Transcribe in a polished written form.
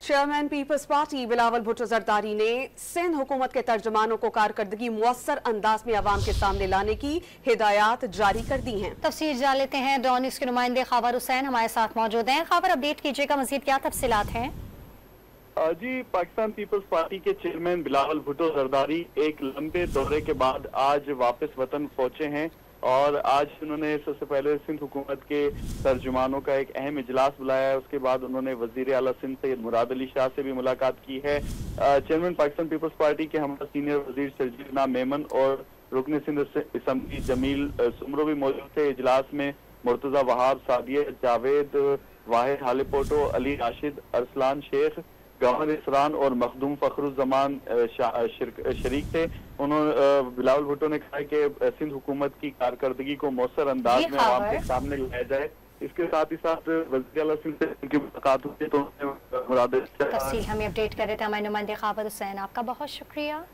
Chairman Peoples Party Bilawal Bhutto Zardari ने सिंध हुकूमत के तर्जुमानों को कारकर्दगी मुअस्सर अंदाज में अवाम के सामने लाने की हिदायत जारी कर दी हैं। तफसील जान लेते हैं। डॉन न्यूज़ के नुमाइंदे खबर हुसैन हमारे साथ मौजूद हैं। खबर अपडेट कीजिएगा, मजीद क्या तफसीलात हैं? जी, पाकिस्तान पीपल्स पार्टी के चेयरमैन बिलावल भुट्टो जरदारी एक लंबे दौरे के बाद आज वापस वतन पहुंचे हैं और आज उन्होंने सबसे पहले सिंध हुकूमत के तर्जुमानों का एक अहम इजलास बुलाया है। उसके बाद उन्होंने वजीर आला सिंध सैयद मुराद अली शाह से भी मुलाकात की है। चेयरमैन पाकिस्तान पीपल्स पार्टी के हमारा सीनियर वजीर शर्जील मेमन और रुकन सिंध असम्बली जमील सुमरो भी मौजूद थे। इजलास में मुर्तजा वहाब, सादिया जावेद, वाहिद हालिपोटो, अली राशिद, अरसलान शेख, गवर्नर इसरान और मखदूम फखरुज्जमान शरीक थे। उन्होंने बिलावल भुट्टो ने कहा कि सिंध हुकूमत की कारकर्दगी को मौसर अंदाज में आवाम के सामने लाया जाए। इसके साथ ही साथ वज़ीर आला सिंध से उनकी मुलाकात हुई तो तफसील हमें अपडेट कर रहे थे हमारे नुमाइंदे खबर हुसैन, आपका बहुत शुक्रिया।